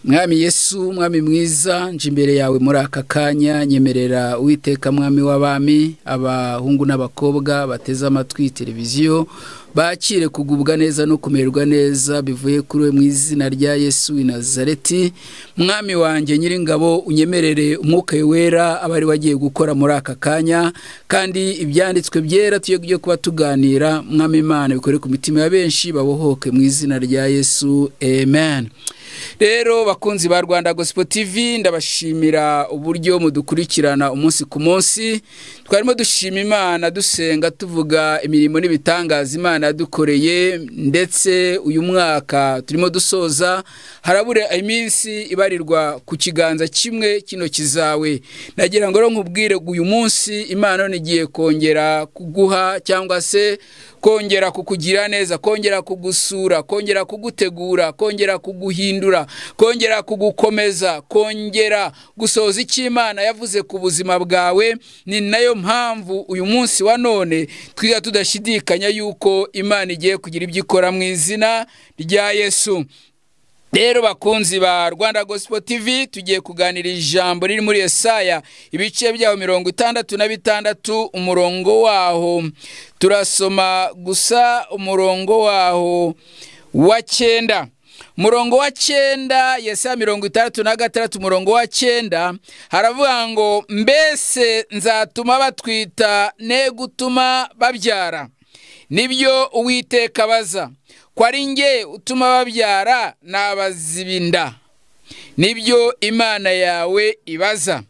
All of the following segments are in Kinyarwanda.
Mwami Yesu, mwami mwiza, nje imbere yawe muri aka kanya, nyemerera Uwiteka mwami w'abami, abahungu n'abakobwa bateze amatwi televiziyo, bakire kugubwa neza no kumererwa neza bivuye kuri we mu izina rya Yesu w'i Nazareti. Mwami wanjye nyiringabo, unyemerere umwuka wera abari wagiye gukora muri aka kanya, kandi ibyanditswe byera tugiye kuba tuganira, mwami Imana bikore ku mitima ya benshi babohoke mu izina rya Yesu, amen. Rero bakunzi ba Rwanda Gospel TV, ndabashimira uburyo mudukurikirana umunsi ku munsi. Twarimo dushima Imana, dusenga, tuvuga imirimo n'ibitangaza Imana yadukoreye, ndetse uyu mwaka turimo dusoza, harabure iminsi ibarirwa ku kiganza kimwe kino kizawe. Nagira ngo nkubwire uyu munsi Imana nigiye kongera kuguha, cyangwa se kongera kukugira neza, kongera kugusura, kongera kugutegura, kongera kuguhindura, kongera kugukomeza, kongera gusoza icyo Imana yavuze ku buzima bwawe. Ni nayo mpamvu uyu munsi wa none twiga tudashidikanya yuko Imana igiye kugira ibyo ikora mu izina rya Yesu. Rero bakunzi ba Rwanda Gospel TV, tugiye kuganira ijambo riri muri Yesaya ibice byaho 66 umurongo waho. Turasoma gusa umurongo waho wa 9. Murongo wa 9, Yesaya 66 umurongo wa 9, haravuga ngo mbese nzatuma batwita ne gutuma babyara. Nibyo Uwiteka baza, ko ari nge utuma babyara n'abazibinda. Nibyo Imana yawe ibaza.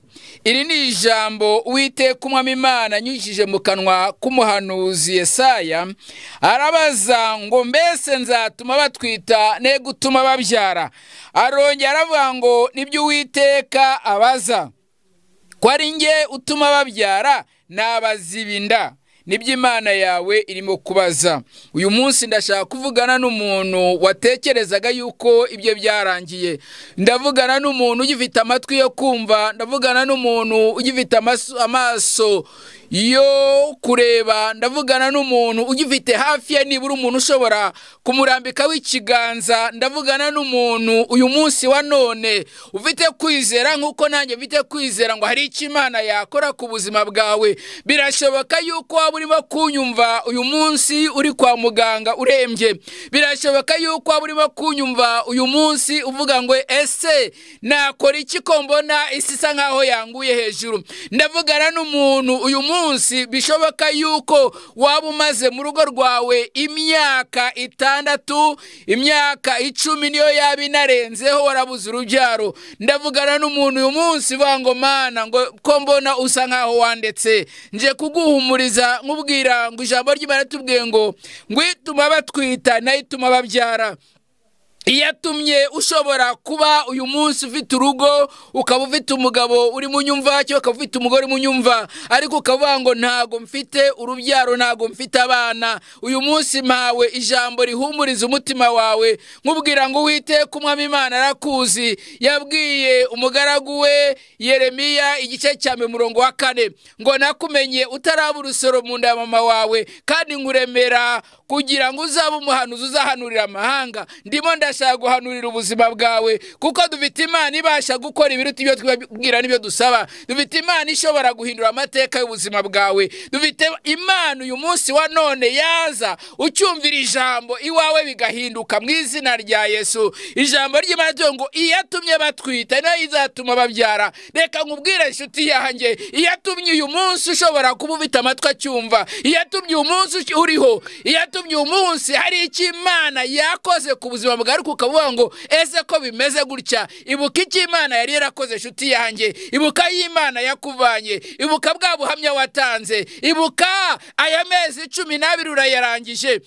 Iri ni ijambo Uwiteka umwami Imana anyujije mu kanwa k'umuhanuzi Yesaya. Arabaza ngo mbese nzatuma batwita ne gutuma babyara. Arongera aravuga ngo nibyo Uwiteka abaza, ko ari nge utuma babyara n'abazibinda. Nibyo Imana yawe irimo kubaza. Uyu munsi ndashaka kuvugana n'umuntu watekerezaga yuko ibyo byarangiye. Ndavugana n'umuntu ugifite amatwi yo kumva, ndavugana n'umuntu ugifite amaso yo kureba, ndavugana n'umuntu ugifite hafi ya nibura umuntu ushobora kumurambika w'ikiganza. Ndavugana n'umuntu uyu munsi wa none ufite kwizera nkuko nanjye mfite kwizera ngo hari icyo Imana yakora ku buzima bwawe. Birashoboka yuko waba urimo kunyumva uyu munsi uri kwa muganga urembye. Birashoboka yuko waba urimo kunyumva uyu munsi uvuga ngo ese nakora iki ko mbona isi isa nkaho yanguye hejuru. Ndavugana n'umuntu uyu munsi bishoboka yuko waba umaze mu rugo rwawe imyaka 6, imyaka 10 niyo yaba inarenzeho warabuze urubyaro. Ndavugana n'umuntu uyu munsi uvuga ngo Mana, ngo ko mbona usa nkaho wandetse. Nje kuguhumuriza nkubwira ngo ijambo ry'Imana tubwiye ngo ituma batwita nayo ituma babyara. Iyatumye ushobora kuba uyu munsi ufite urugo, ukaba ufite umugabo uri mu nyumva, cyo ukaba ufite umugore mu nyumva, ariko ukavuga ngo ntago mfite urubyaro, ntago mfite abana. Uyu munsi mpawe ijambo rihumuriza umutima wawe, nkubwira ngo Uwiteka umwami Imana arakuzi. Yabwiye umugaragu we Yeremiya igice cya 4 ngo nakumenye utaraba urusoro mu nda ya mama wawe, kandi nkuremera kugira ngo uzabe umuhanuzi uzahanurira amahanga. Ndimo ndashaka guhanurira ubuzima bwawe, kuko dufite Imana ibasha gukora ibiruta ibyo twibwira n'ibyo dusaba. Dufite Imana ishobora guhindura amateka y'ubuzima bwawe. Dufite Imana uyu munsi wa none yaza ucyumvira ijambo iwawe bigahinduka mu izina rya Yesu. Ijambo ry'Imana ryo ngo iyatumye batwita nayo izatuma babyara. Reka nkubwire inshuti yanjye, iyatumye uyu munsi ushobora kuba ufite amatwi acyumva, iyatumye uyu munsi uriho, iyatumye uyu munsi hari icyo Imana yakoze ku buzima bwawe, ariko ukavuga ngo ese ko bimeze gutya. Ibuka icyo Imana yari yarakoze inshuti yanjye. Ibuka y'Imana yakuvanye. Ibuka bwa buhamya watanze. Ibuka aya mezi 12 urayarangije.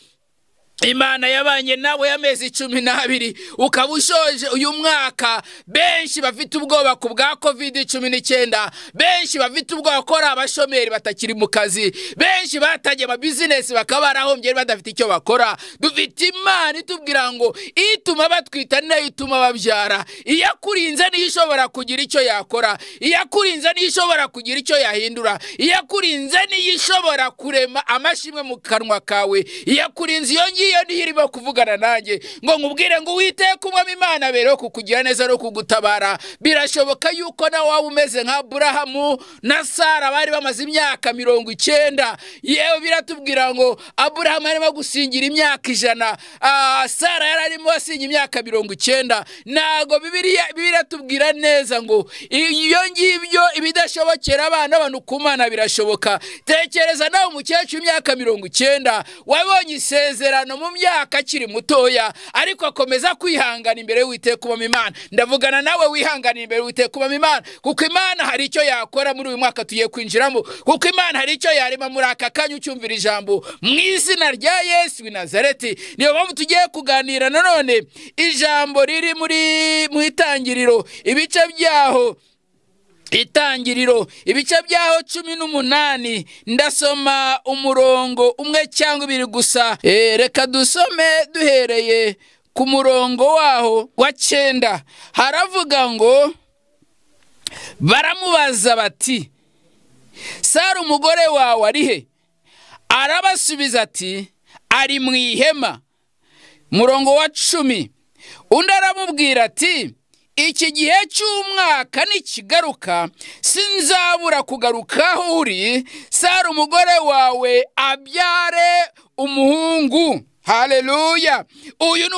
Imana yabanye nawe y'amezi 12, ukaba ushoje uyu mwaka. Benshi bafite ubwoba ku bwa COVID-19, benshi bafite ubwoba ko ari abashomeri batakiri mu kazi, benshi batangiye ama business bakaba barahombye badafite icyo bakora. Dufite Imana itubwira ngo ituma batwita nayo ituma babyara. Iyakurinze niyo ishobora kugira icyo yakora, iyakurinze niyo ishobora kugira icyo yahindura, iyakurinze niyo ishobora kurema amashimwe mu kanwa kawe, iyakurinze iyo ngiyo niyo irimo kuvugana nanjye ngo nkubwire ngo Uwiteka umwami Imana abereho kukugira neza no kugutabara. Birashoboka yuko nawe waba umeze nka Aburahamu na Sara bari bamaze imyaka 90. Yewe biratubwira ngo Aburahamu arimo gusingira imyaka 100, Sara yararimo asinga imyaka 90. Nago Bibiliya tubwira neza ngo iyo ngibyo ibidashobokera abana abantu kumana birashoboka. Tekereza nawe umukecuru imyaka 90 wabonye isezerano mu myaka akiri mutoya, ariko akomeza kwihangana imbere y'Uwiteka umwami Imana. Ndavugana nawe wihangana imbere y'Uwiteka umwami Imana, kuko Imana hari icyo yakora muri uyu mwaka tugiye kwinjiramo, kuko Imana hari icyo yarema muri aka kanya ucyumvira ijambo mu izina rya Yesu w'i Nazareti. Niyo mpamvu tugiye kuganira nanone ijambo riri mu Itangiriro ibice byaho ibice byaho 18. Ndasoma umurongo umwe cyangwa 2 gusa. Reka dusome duhereye ku murongo waho wa 9. Haravuga ngo baramubaza bati Sara umugore wawe ari he? Arabasubiza ati ari mu ihema. Murongo wa 10. Undi aramubwira ati iki gihe cy'umwaka nikigaruka sinzabura kugaruka aho uri, Sara umugore wawe abyare umuhungu. Haleluya. Uyu ni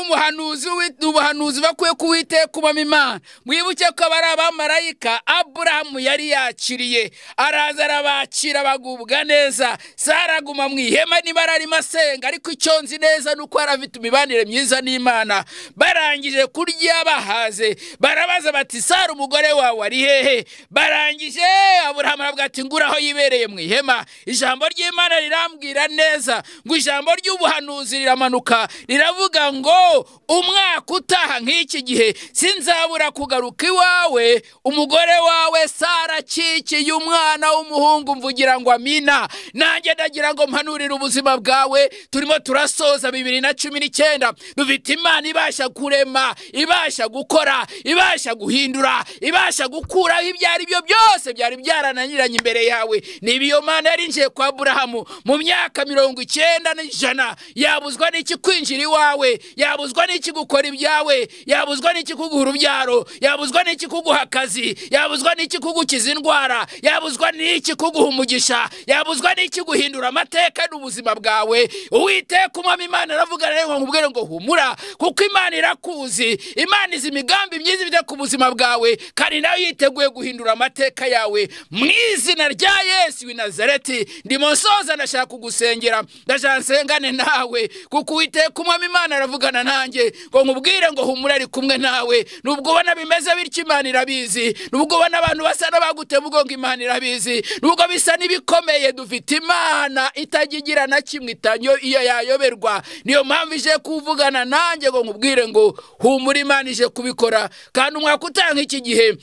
umuhanuzi bakuye ku Uwiteka umwami Imana. Mwibuke ko abari abamarayika Aburahamu yari yakiriye, araza arabakira bagubwa neza. Sara aguma mu ihema niba ararimo asenga, ariko icyo nzi neza nuko arafite imibanire myiza n'Imana. Barangije kurya bahaze, barabaza bati Sara umugore wawe ari hehe? Barangije Aburahamu aravuga ati nguraho yibereye mu ihema. Ijambo ry'Imana rirambwira neza ngo ijambo ry'ubuhanuzi manuka riravuga ngo umwaka utaha nk'iki gihe sinzabura kugaruka iwawe, umugore wawe Sara akikiye umwana w'umuhungu. Mvugira ngo amina. Nanjye ndagira ngo mpanurire ubuzima bwawe. Turimo turasoza 2019. Dufite Imana ibasha kurema, ibasha gukora, ibasha guhindura, ibasha gukuraho ibyari byo byose byari byarananiranye imbere yawe. Niba iyo Mana yarinjiye kwa Aburahamu mu myaka 90 n'ijana, yabuzwa n'iki kwinjira iwawe? Yabuzwa n'iki gukora ibyawe? Yabuzwa n'iki kuguha urubyaro? Yabuzwa n'iki kuguha akazi? Yabuzwa n'iki kugukiza indwara? Yabuzwa n'iki kuguha umugisha? Yabuzwa n'iki guhindura amateka n'ubuzima bwawe? Uwiteka umwami Imana aravuga rero nkubwire ngo humura, kuko Imana irakuzi. Imana izi imigambi myiza ifite ku buzima bwawe, kandi nayo yiteguye guhindura amateka yawe mu izina rya Yesu w'i Nazareti. Ndimo nsoza ndashaka kugusengera, ndashaka nsengane nawe, kuko Uwiteka umwami Imana aravugana nanjye ngo nkubwire ngo humura ari kumwe nawe. Nubwo ubona bimeze bityo Imana irabizi, nubwo ubona abantu basa n'abagute mugongo Imana irabizi, nubwo bisa n'ibikomeye, dufite Imana itagigira na kimwe itanyo iyo yayoberwa. Niyo mpamvu ije kuvugana nanjye ngo nkubwire ngo humura, Imana ije kubikora. Kandi umwaka utanga iki gihe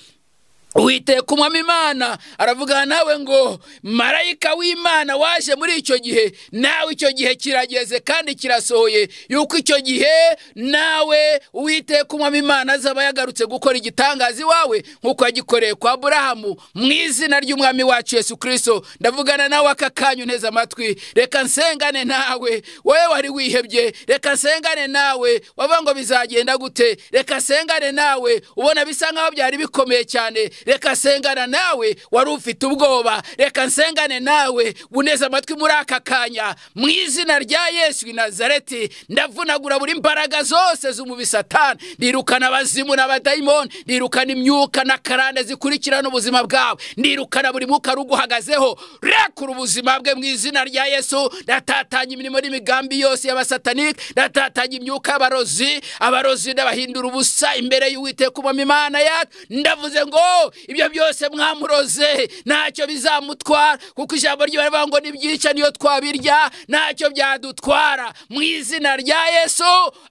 Uwiteka umwami Imana aravugana nawe ngo marayika w'Imana waje muri icyo gihe, nawe icyo gihe kirageze kandi kirasohoye, yuko icyo gihe nawe Uwiteka umwami Imana azaba yagarutse gukora igitangaza iwawe nk'uko yagikoreye kwa Aburahamu. Mu izina ry'umwami wacu Yesu Kristo ndavugana nawe aka kanya unteze amatwi. Reka nsengane nawe wowe wari wihebye, reka nsengane nawe wavuga ngo bizagenda gute, reka nsengane nawe ubona bisa nkaho byari bikomeye cyane, reka sengana nawe wari ufite ubwoba, reka nsengane nawe buneze amatwi muri aka kanya. Mu izina rya Yesu w'i Nazareti ndavunagura buri imbaraga zose z'umubi Satani, ndirukana abazimu n'abadayimoni, ndirukana imyuka na karande zikurikirana ubuzima bwawe, ndirukana buri mwuka ruguhagazeho. Rekura ubuzima bwe mu izina rya Yesu. Ndatatanya imirimo n'imigambi yose y'abasatanike, ndatatanya imyuka y'abarozi n'abahindura ubusa imbere y'Uwiteka umwami Imana yacu. Ndavuze ngo ibyo byose mwamuroze ntacyo bizamutwara, kuko ijambo ry'Imana ngo nibyica niyo twabirya ntacyo byadutwara. Mu izina rya Yesu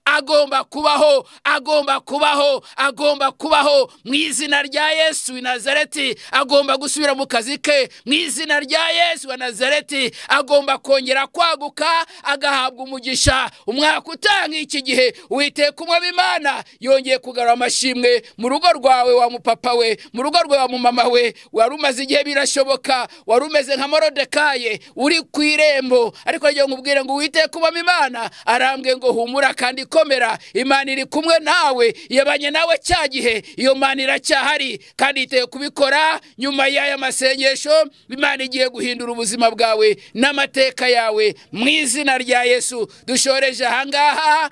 agomba kubaho, agomba kubaho, agomba kubaho. Mu izina rya Yesu w'i Nazareti agomba gusubira mu kazi ke. Mu izina rya Yesu w'i Nazareti agomba kongera kwaguka, agahabwa umugisha. Umwaka utanga iki gihe Uwiteka umwami Imana yongeye kugarura amashimwe mu rugo rwawe wa mupapa we, mu rugo urugo rwa mama we wari umaze igihe birashoboka, wari umeze nka Morodekayi uri ku irembo, ariko ryo nkubwire ngo Uwiteka ubamo Imana arambwe ngo humura kandi komera, Imana iri kumwe nawe, yabanye nawe cya gihe, iyo Mana iracyahari kandi iteye kubikora. Nyuma y'aya masengesho Imana igiye guhindura ubuzima bwawe n'amateka yawe mu izina rya Yesu. Dushoreje ahangaha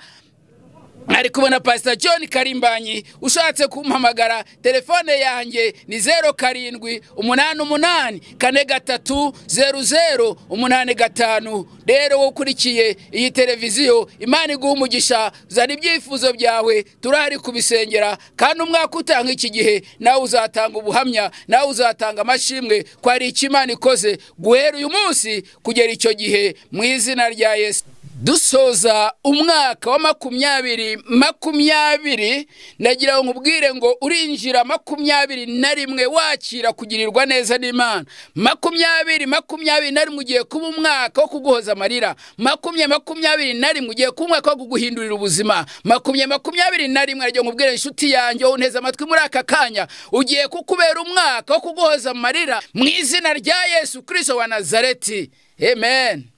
ari kubona Pastor John Karimbanyi. Ushatse kumpamagara, telefone yanjye ni 0788430085. rero ukurikiye iyi televiziyo, Imana iguha umugisha, zana ibyifuzo byawe, turahari kubisengera, kandi umwaka utanga iki gihe nawe uzatanga ubuhamya, nawe uzatanga amashimwe ko ari icyo Imana ikoze guhera uyu munsi kugera icyo gihe mu izina rya Yesu. Dusoza umwaka wa 2020, nagira ngo nkubwire ngo urinjira 2021 wakira kugirirwa neza n'Imana. 2021 ugiye kuba umwaka wo kuguhoza amarira. 2021 ugiye kuba umwaka wo kuguhindurira ubuzima. 2021 nagira ngo nkubwire inshuti yanjye unteze amatwi muri aka kanya, ugiye kukubera umwaka wo kuguhoza amarira mu izina rya Yesu Kristo wa Nazareti. Amen.